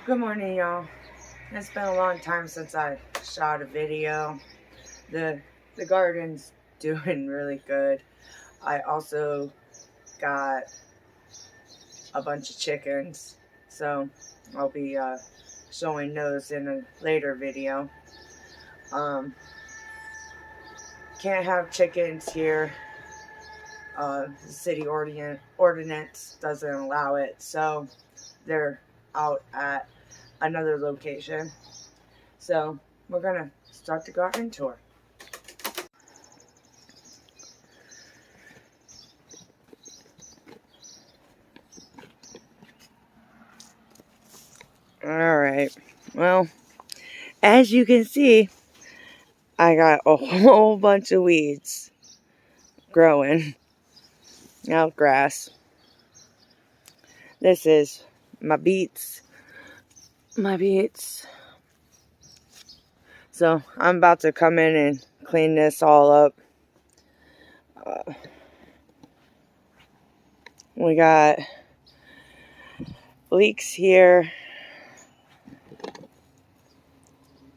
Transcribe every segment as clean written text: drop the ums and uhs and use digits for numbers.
Good morning, y'all. It's been a long time since I shot a video. The garden's doing really good. I also got a bunch of chickens, so I'll be showing those in a later video. Can't have chickens here. The city ordinance doesn't allow it, so they're out at another location. So we're gonna start the garden tour. Alright, well, as you can see, I got a whole bunch of weeds growing. Now grass. This is my beets. So I'm about to come in and clean this all up. We got leeks here.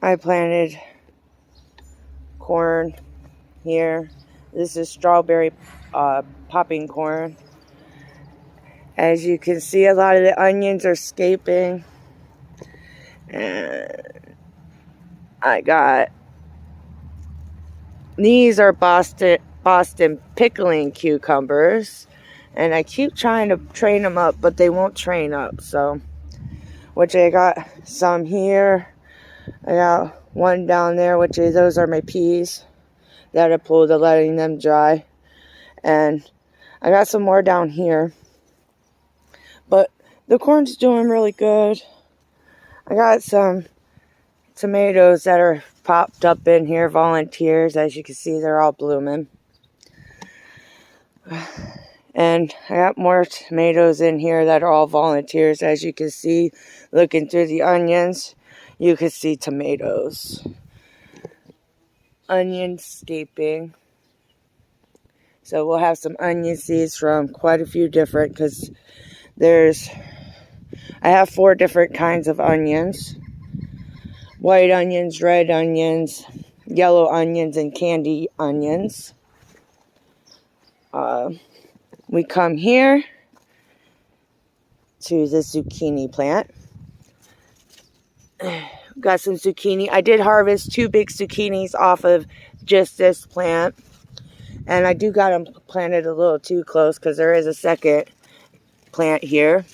I planted corn here. This is strawberry popping corn. As you can see, a lot of the onions are escaping. And I got, these are Boston pickling cucumbers. And I keep trying to train them up, but they won't train up. So, which I got some here. I got one down there, those are my peas that I pulled, letting them dry. And I got some more down here. But the corn's doing really good. I got some tomatoes that are popped up in here, volunteers. As you can see, they're all blooming. And I got more tomatoes in here that are all volunteers. As you can see, looking through the onions, you can see tomatoes. Onionscaping. So we'll have some onion seeds from quite a few different, because I have 4 different kinds of onions. White onions, red onions, yellow onions, and candy onions. We come here to the zucchini plant. Got some zucchini. I did harvest 2 big zucchinis off of just this plant. And I do got them planted a little too close, because there is a second plant here.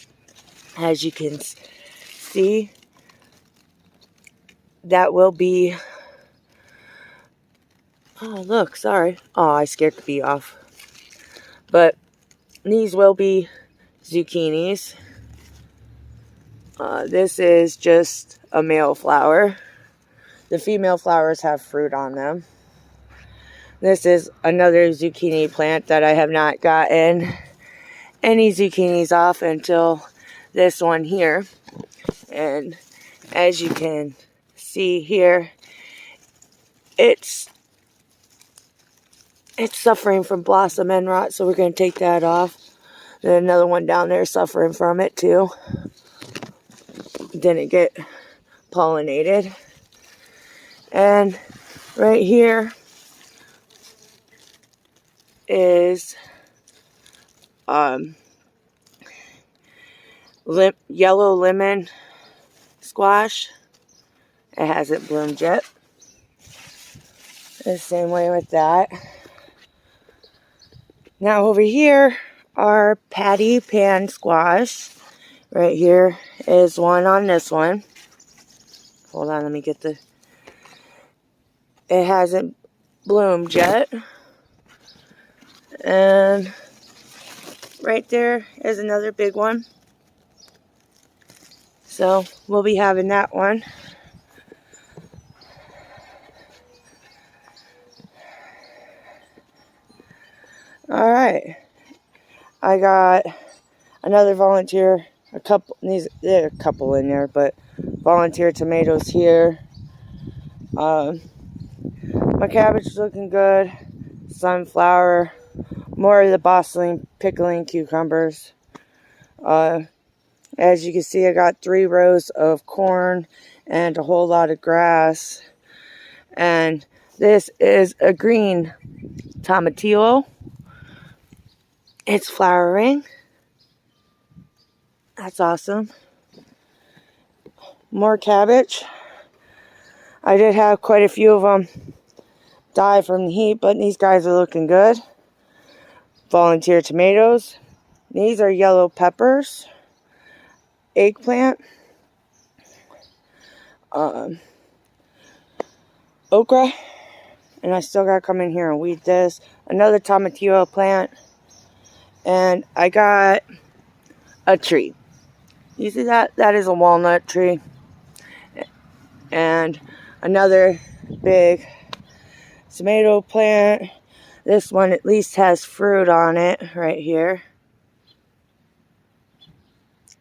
As you can see, that will be... Oh, look, sorry. Oh, I scared the bee off. But these will be zucchinis. This is just a male flower. The female flowers have fruit on them. This is another zucchini plant that I have not gotten any zucchinis off until this one here. And as you can see here, it's suffering from blossom end rot, so we're going to take that off. Then another one down there suffering from it too. Didn't get pollinated. And right here is yellow lemon squash. It hasn't bloomed yet. The same way with that. Now over here are patty pan squash. Right here is one on this one. Hold on, let me get the... It hasn't bloomed yet. And right there is another big one. So we'll be having that one. Alright. I got another volunteer, there are a couple in there, but volunteer tomatoes here. My cabbage is looking good. Sunflower. More of the Boston pickling cucumbers. As you can see, I got 3 rows of corn and a whole lot of grass. And this is a green tomatillo. It's flowering. That's awesome. More cabbage. I did have quite a few of them die from the heat, but these guys are looking good. Volunteer tomatoes. These are yellow peppers. Eggplant. Okra. And I still gotta come in here and weed this. Another tomatillo plant. And I got a tree. You see that? That is a walnut tree. And another big tomato plant. This one at least has fruit on it right here.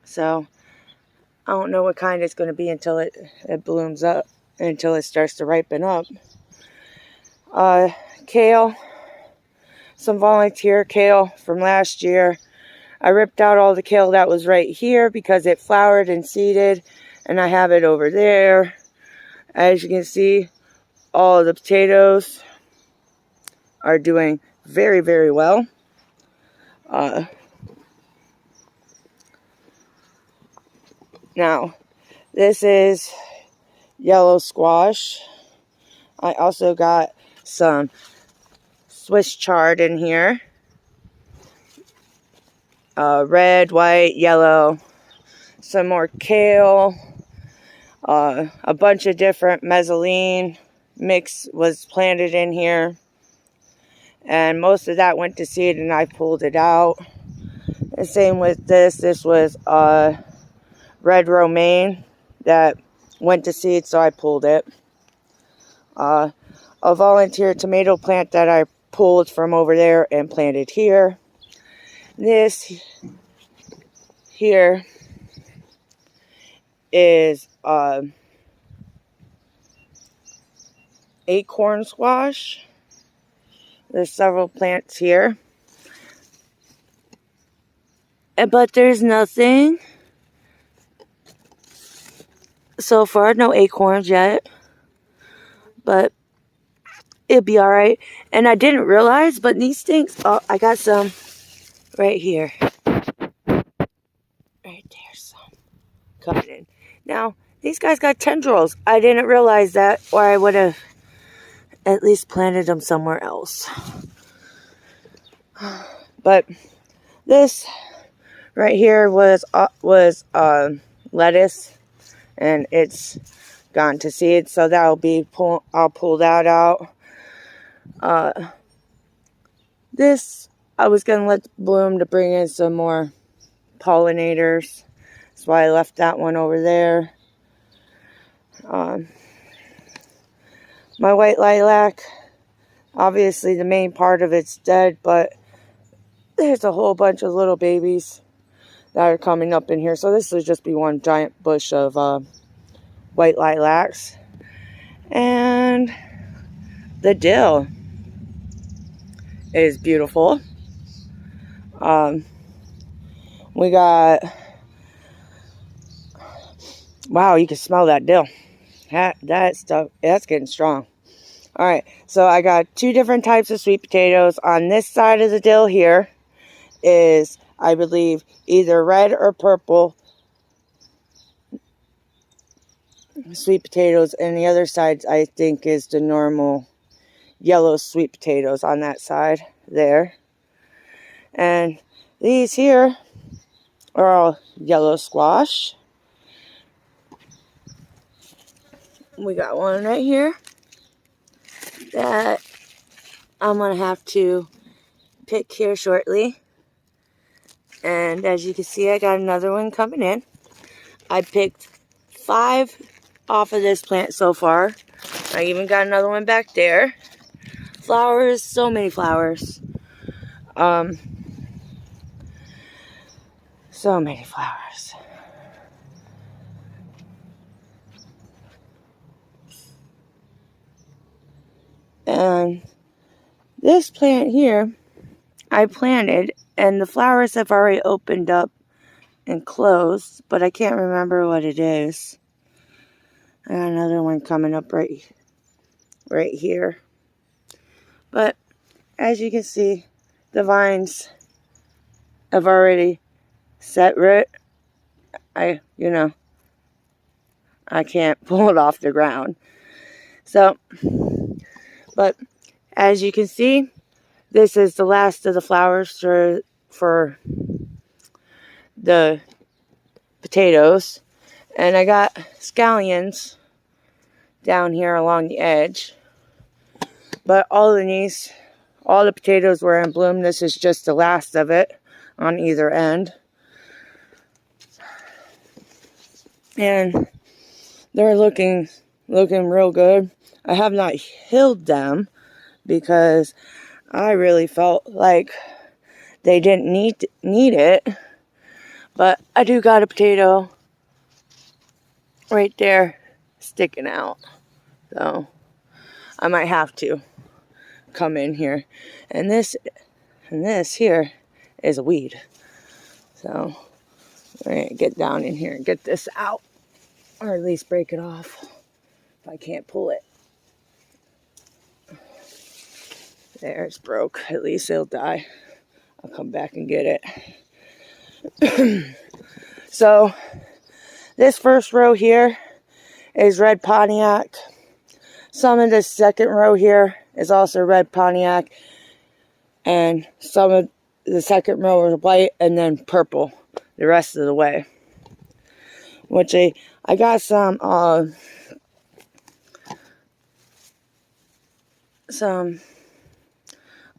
So I don't know what kind it's going to be until it blooms up, until it starts to ripen up. Kale. Some volunteer kale from last year. I ripped out all the kale that was right here because it flowered and seeded, and I have it over there. As you can see, all of the potatoes are doing very, very well. Now, this is yellow squash. I also got some Swiss chard in here. Red, white, yellow. Some more kale. A bunch of different mezzanine mix was planted in here. And most of that went to seed and I pulled it out. The same with this. This was red romaine that went to seed, so I pulled it. A volunteer tomato plant that I pulled from over there and planted here. This here is acorn squash. There's several plants here. But there's nothing so far, no acorns yet. But it'll be alright. And I didn't realize, but these things, oh, I got some right here. Right there, some coming in. Now, these guys got tendrils. I didn't realize that, or I would have at least planted them somewhere else. But this right here was lettuce, and it's gone to seed, so that'll be I'll pull that out. This I was gonna let bloom to bring in some more pollinators. That's why I left that one over there. My white lilac, obviously the main part of it's dead, but there's a whole bunch of little babies that are coming up in here. So this will just be one giant bush of white lilacs. And the dill is beautiful. We got, wow, you can smell that dill. That stuff, that's getting strong. Alright, so I got 2 different types of sweet potatoes. On this side of the dill here is, I believe, either red or purple sweet potatoes. And the other side, I think, is the normal yellow sweet potatoes on that side there. And these here are all yellow squash. We got one right here that I'm going to have to pick here shortly. And as you can see, I got another one coming in. I picked 5 off of this plant so far. I even got another one back there. Flowers, so many flowers. So many flowers. And this plant here, I planted, and the flowers have already opened up enclosed, but I can't remember what it is. I got another one coming up right here. But as you can see, the vines have already set root. I can't pull it off the ground. So, but as you can see, this is the last of the flowers for the potatoes. And I got scallions down here along the edge. But all the potatoes were in bloom. This is just the last of it on either end. And they're looking real good. I have not hilled them because I really felt like they didn't need it. But I do got a potato right there sticking out. So I might have to come in here. And this here is a weed. So we're going to get down in here and get this out. Or at least break it off if I can't pull it. There, it's broke. At least it'll die. I'll come back and get it. So this first row here is red Pontiac. Some of the second row here is also red Pontiac. And some of the second row is white and then purple the rest of the way. Which I got some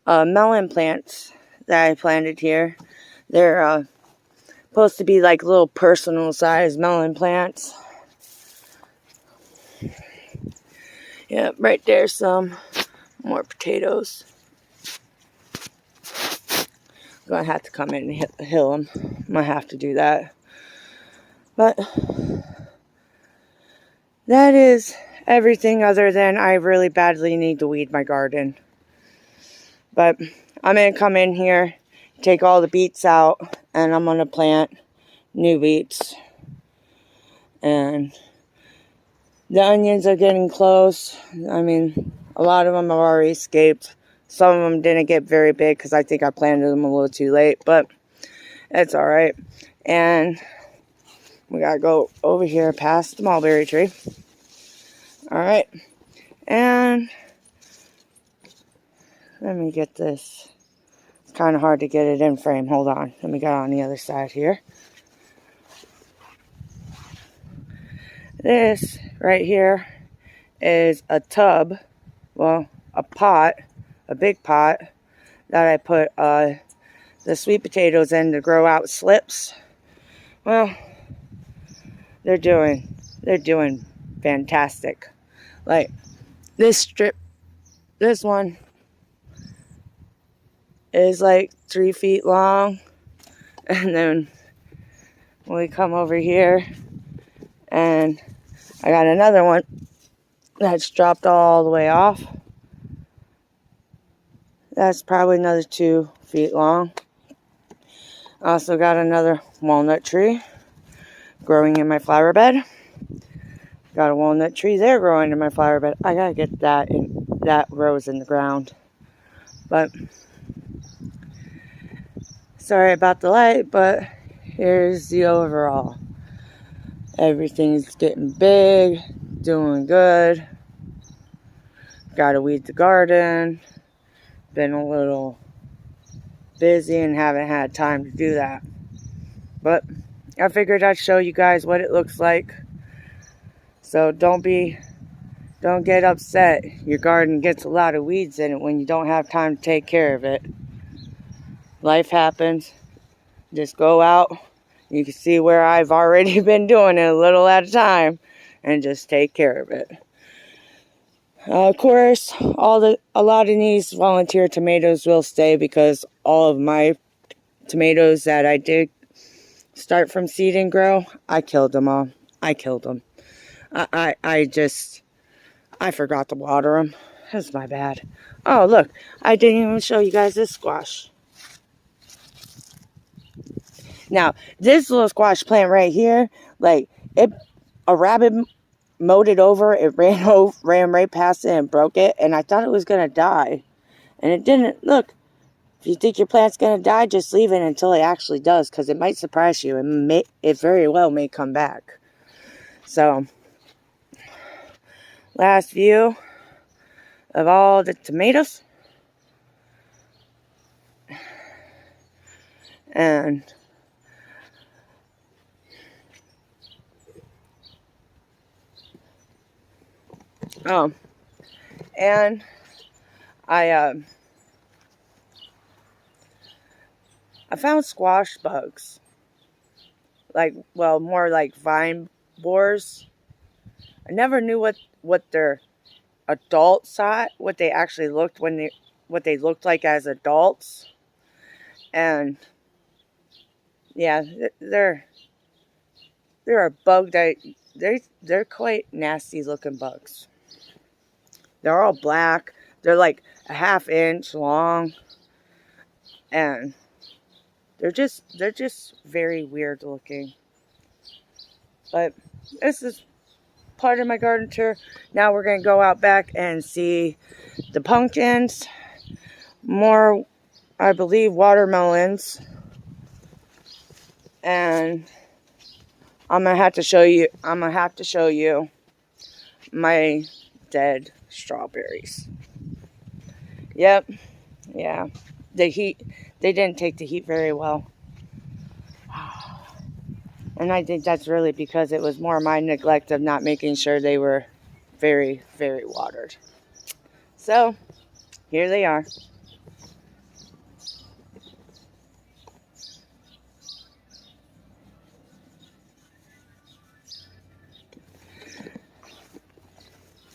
melon plants that I planted here. They're supposed to be like little personal size melon plants. Yeah, right there's some more potatoes. I'm gonna have to come in and hill them. I might have to do that. But that is everything other than I really badly need to weed my garden. But I'm going to come in here, take all the beets out, and I'm going to plant new beets. And the onions are getting close. I mean, a lot of them have already escaped. Some of them didn't get very big because I think I planted them a little too late. But it's alright. And we got to go over here past the mulberry tree. Alright. And let me get this. It's kind of hard to get it in frame. Hold on. Let me get on the other side here. This right here is a tub. Well, a pot. A big pot that I put the sweet potatoes in to grow out slips. Well, they're doing fantastic. Like this one is like 3 feet long, and then we come over here and I got another one that's dropped all the way off. That's probably another 2 feet long. I also got another walnut tree growing in my flower bed. Got a walnut tree there growing in my flower bed. I gotta get that rose in the ground. But sorry about the light, but here's the overall. Everything's getting big, doing good. Gotta weed the garden. Been a little busy and haven't had time to do that. But I figured I'd show you guys what it looks like. So don't get upset. Your garden gets a lot of weeds in it when you don't have time to take care of it. Life happens. Just go out. You can see where I've already been doing it a little at a time and just take care of it. Of course, a lot of these volunteer tomatoes will stay because all of my tomatoes that I did start from seed and grow, I killed them all. I killed them. I forgot to water them. That's my bad. Oh, look. I didn't even show you guys this squash. Now, this little squash plant right here, like, a rabbit mowed it over. It ran right past it and broke it. And I thought it was going to die. And it didn't. Look, if you think your plant's going to die, just leave it until it actually does. Because it might surprise you. It very well may come back. So, last view of all the tomatoes. And and I found squash bugs. More like vine borers. I never knew what their adult size, what they actually what they looked like as adults. And yeah, they're a bug that they're quite nasty looking bugs. They're all black. They're like a ½ inch long, and they're just very weird looking. But this is part of my garden tour. Now we're gonna go out back and see the pumpkins, more, I believe, watermelons, and I'm gonna have to show you my dead strawberries. Yep, yeah. They didn't take the heat very well. And I think that's really because it was more my neglect of not making sure they were very, very watered. So, here they are.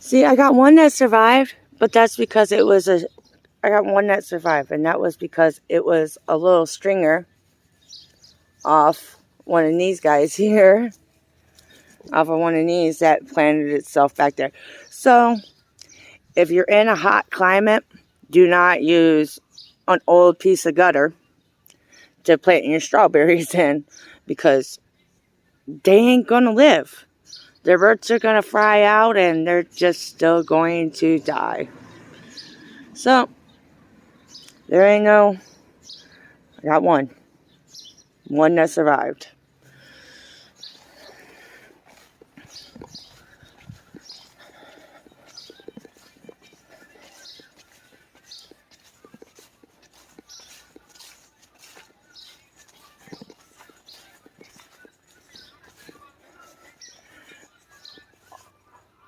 See, I got one that survived, but that's because I got one that survived, and that was because it was a little stringer off one of these guys here, off of one of these that planted itself back there. So, if you're in a hot climate, do not use an old piece of gutter to plant your strawberries in, because they ain't gonna live. Their roots are gonna fry out and they're just still going to die. So, there ain't no, I got one that survived.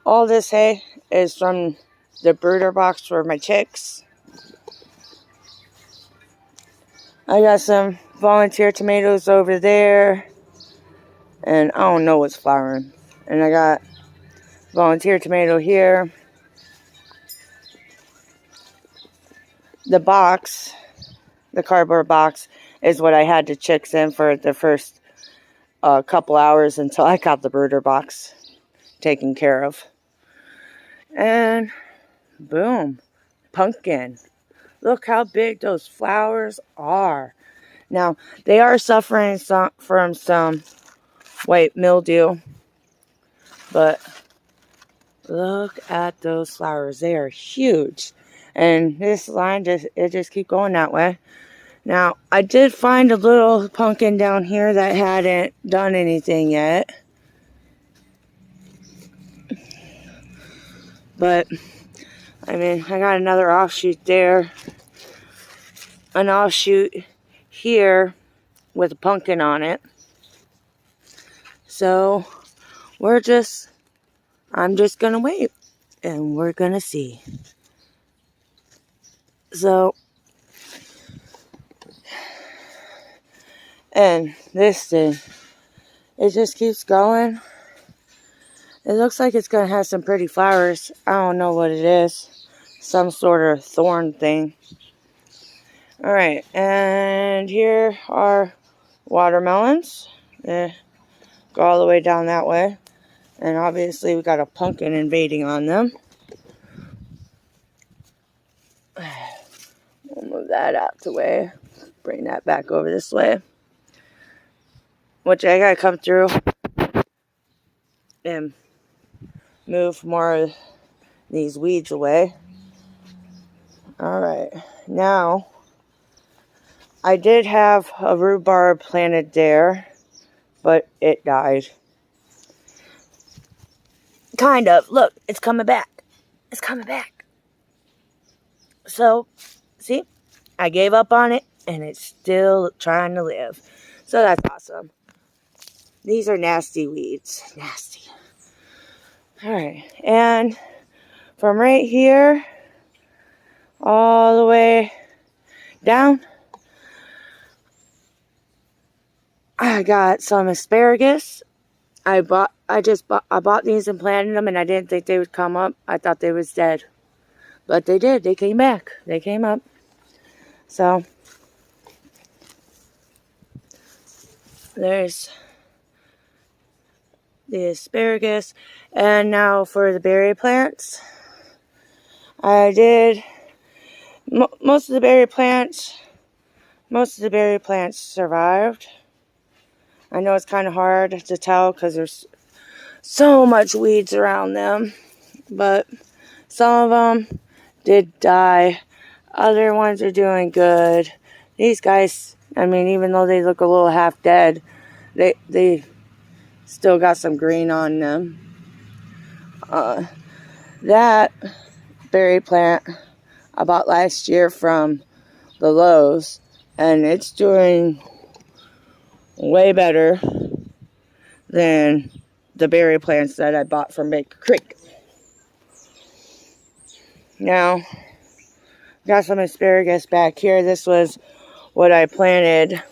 All this hay is from the brooder box for my chicks. I got some volunteer tomatoes over there, and I don't know what's flowering. And I got volunteer tomato here. The box, the cardboard box, is what I had the chicks in for the first couple hours until I got the brooder box taken care of. And boom, pumpkin. Look how big those flowers are. Now, they are suffering from some white mildew, but look at those flowers. They are huge. And this line just keep going that way. Now, I did find a little pumpkin down here that hadn't done anything yet. But, I mean, I got another offshoot there. An offshoot here with a pumpkin on it. So, I'm just going to wait. And we're going to see. So, and this thing, it just keeps going. It looks like it's going to have some pretty flowers. I don't know what it is. Some sort of thorn thing. Alright, and here are watermelons. Go all the way down that way. And obviously we got a pumpkin invading on them. We'll move that out the way. Bring that back over this way. which I gotta come through and move more of these weeds away. Alright, now I did have a rhubarb planted there, but it died. Kind of. Look, it's coming back. It's coming back. So, see, I gave up on it, and it's still trying to live. So that's awesome. These are nasty weeds. Nasty. Alright, and from right here all the way down, I got some asparagus. I bought these and planted them, and I didn't think they would come up. I thought they was dead. But they did. They came back. They came up. So, there's the asparagus. And now for the berry plants. I did most of the berry plants survived. I know it's kind of hard to tell because there's so much weeds around them, but some of them did die. Other ones are doing good. These guys, I mean, even though they look a little half dead, they still got some green on them. That berry plant I bought last year from the Lowe's, and it's doing way better than the berry plants that I bought from Baker Creek. Now, got some asparagus back here. This was what I planted